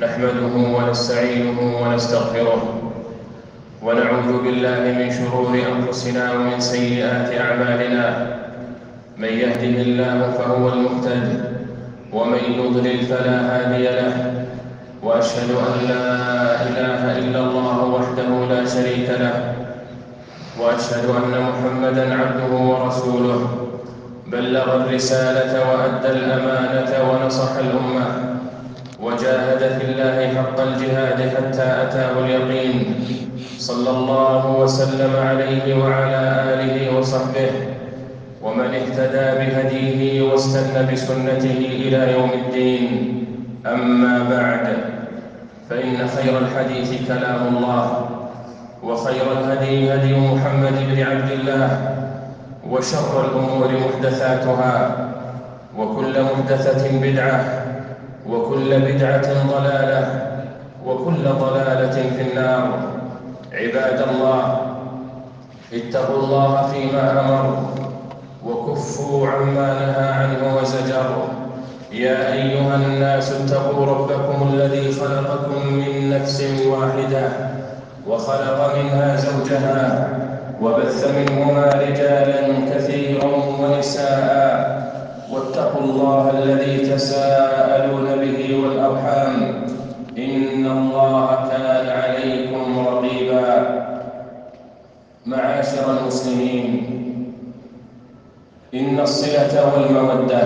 نحمده ونستعينه ونستغفره ونعوذ بالله من شرور أنفسنا ومن سيئات أعمالنا. من يهده الله فهو المهتد ومن يضلل فلا هادي له، وأشهد أن لا إله إلا الله وحده لا شريك له، وأشهد أن محمدًا عبده ورسوله، بلغ الرسالة وأدى الأمانة ونصح الأمة وجاهد في الله حق الجهاد حتى أتاه اليقين، صلى الله وسلم عليه وعلى آله وصحبه ومن اهتدى بهديه واستنى بسنته إلى يوم الدين. أما بعد، فإن خير الحديث كلام الله، وخير الهدي هدي محمد بن عبد الله، وشر الأمور محدثاتها، وكل محدثة بدعة، وكل بدعة ضلالة، وكل ضلالة في النار. عباد الله، اتقوا الله فيما أمر وكفوا عما نهى عنه وزجر. يا أيها الناس اتقوا ربكم الذي خلقكم من نفس واحدة وخلق منها زوجها وبث منهما رجالا كثيرا ونساء، واتقوا الله الذي تساءلون به والأرحام، إن الله كان عليكم رقيبا. معاشر المسلمين، إن الصلة والمودة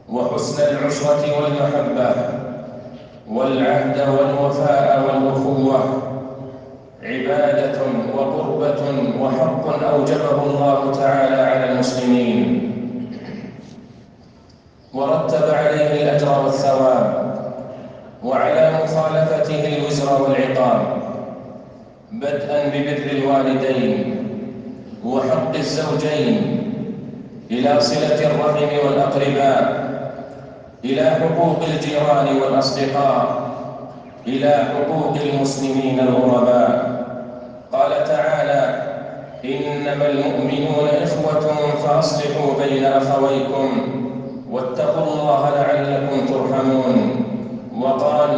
وحسن العشرة والمحبة والعهد والوفاء والأخوة عبادة وقربة وحق أوجبه الله تعالى على المسلمين، ورتب عليه الأجر والثواب، وعلى مخالفته الوزر والعقاب، بدءا ببر الوالدين وحق الزوجين، إلى صلة الرحم والأقرباء، إلى حقوق الجيران والأصدقاء، إلى حقوق المسلمين الغرباء. قال تعالى: إنما المؤمنون إخوة فأصلحوا بين أخويكم واتقوا الله لعلكم ترحمون. وقال: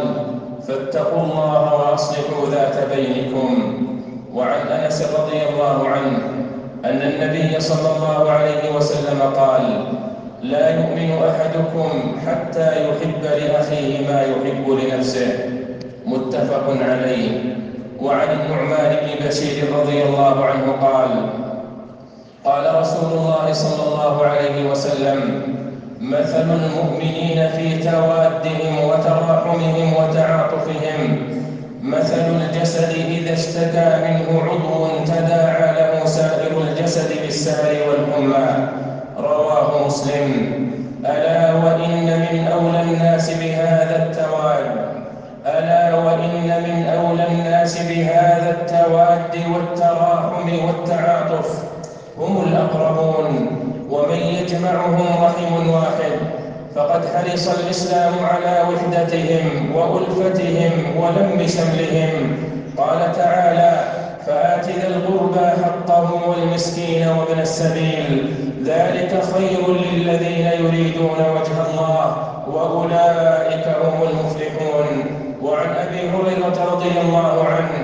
فاتقوا الله وأصلحوا ذات بينكم. وعن أنس رضي الله عنه أن النبي صلى الله عليه وسلم قال: لا يؤمن أحدكم حتى يحب لأخيه ما يحب لنفسه. متفق عليه. وعن النعمان بن بشير رضي الله عنه قال: قال رسول الله صلى الله عليه وسلم: مثل المؤمنين في توادهم وتراحمهم وتعاطفهم مثل الجسد إذا اشتكى منه عضو تداعى له سائر الجسد بالسهر والحمى. رواه مسلم. ألا وإن من أولى الناس بهذا التواد والتراحم والتعاطف هم الأقربون، ومن يجمعهم رحم واحد. فقد حرص الإسلام على وحدتهم وألفتهم ولم شملهم. قال تعالى: فآت ذا القربى حقه والمسكين وابن السبيل، ذلك خير للذين يريدون وجه الله، وأولئك هم المفلحون. وعن أبي هريرة رضي الله عنه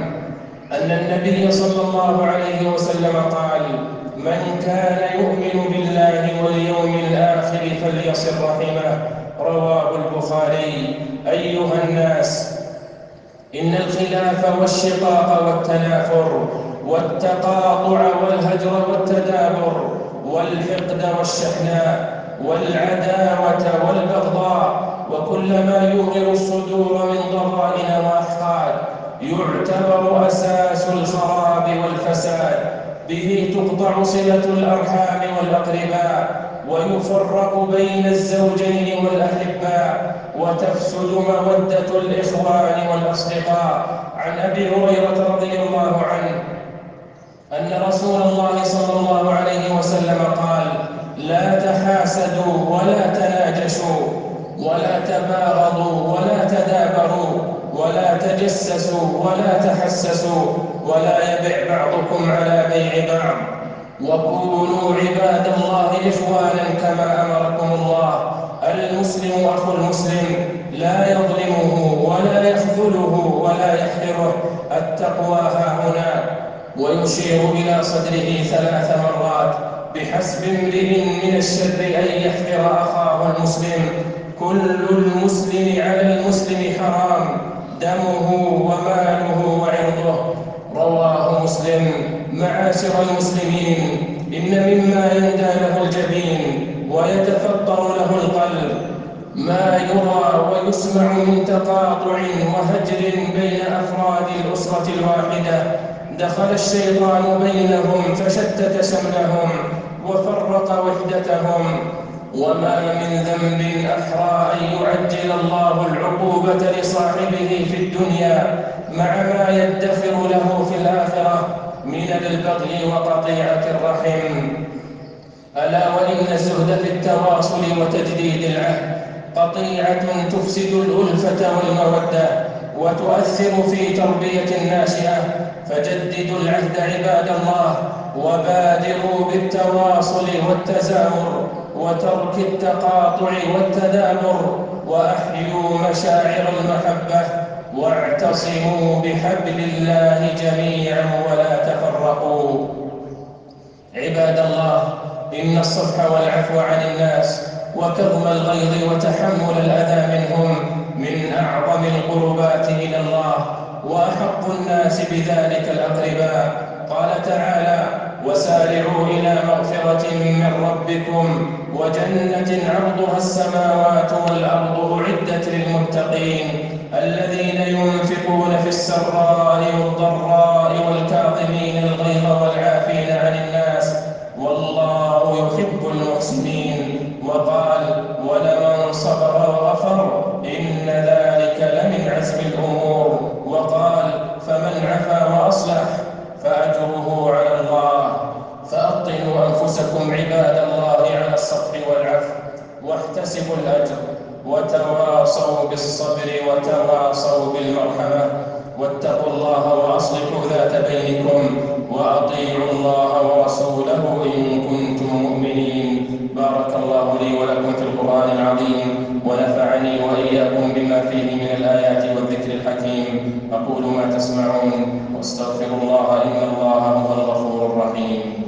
أن النبي صلى الله عليه وسلم قال: من كان يؤمن بالله واليوم الآخر فليصل رحمه. رواه البخاري. أيها الناس، إن الخلاف والشقاق والتنافر والتقاطع والهجر والتدابر والحقد والشحناء والعداوة والبغضاء وكل ما يوغر الصدور من ضغائن وأحقاد يعتبر أساس الخراب والفساد. به تقطع صلة الأرحام والأقرباء، ويفرق بين الزوجين والأحباء، وتفسد مودة الإخوان والأصدقاء. عن أبي هريرة رضي الله عنه أن رسول الله صلى الله عليه وسلم قال: لا تحاسدوا ولا تناجشوا ولا تباغضوا ولا تدابروا ولا تجسسوا ولا تحسسوا ولا يبع بعضكم على بيع بعض، وكونوا عباد الله إخوانا كما أمركم الله. المسلم أخو المسلم لا يظلمه ولا يخذله ولا يحقره. التقوى ها هنا. ويشير إلى صدره 3 مرات: بحسب امرئ من الشر أن يحقر أخاه المسلم، كل المسلم على المسلم حرام، دمه وماله وعرضه. رواه مسلم. معاشر المسلمين، إن مما يندى له الجبين ويتفطر له القلب ما يرى ويسمع من تقاطع وهجر بين أفراد الأسرة الواحدة. دخل الشيطان بينهم فشتت شملهم وفرق وحدتهم. وما من ذنب أحرى أن يعجل الله العقوبة لصاحبه في الدنيا مع ما يدخر له في الآخرة من البغي وقطيعة الرحم. ألا وإن الزهد في التواصل وتجديد العهد قطيعة تفسد الألفة والمودة وتؤثر في تربية الناشئة. فجددوا العهد عباد الله، وبادروا بالتواصل والتزاور وترك التقاطع والتدابر، وأحيوا مشاعر المحبة، واعتصموا بحبل الله جميعا ولا تفرقوا. عباد الله، إن الصفح والعفو عن الناس وكظم الغيظ وتحمل الأذى منهم من أعظم القربات إلى الله، وأحق الناس بذلك الأقرباء. قال تعالى: وسارعوا إلى مغفرة من ربكم وجنة عرضها السماوات والأرض أعدت للمتقين الذين ينفقون في السراء والضراء والكاظمين الغيظ والعافين عن الناس والله يحب المحسنين. وقال: ولمن صبر وغفر إن ذلك لمن عزم الأمور. وقال: فمن عفا وأصلح فأجره على الله. فأطنوا أنفسكم عباد الله على الصفح والعفو، واحتسبوا الأجر، وتواصوا بالصبر وتواصوا بالمرحمة، واتقوا الله وأصلحوا ذات بينكم، وأطيعوا الله ورسوله إن كنتم مؤمنين. بارك الله لي ولكم في القرآن العظيم، ونفعني وإياكم بما فيه من الآيات والذكر الحكيم. أقول ما تسمعون، واستغفر الله إن الله هو الغفور الرحيم.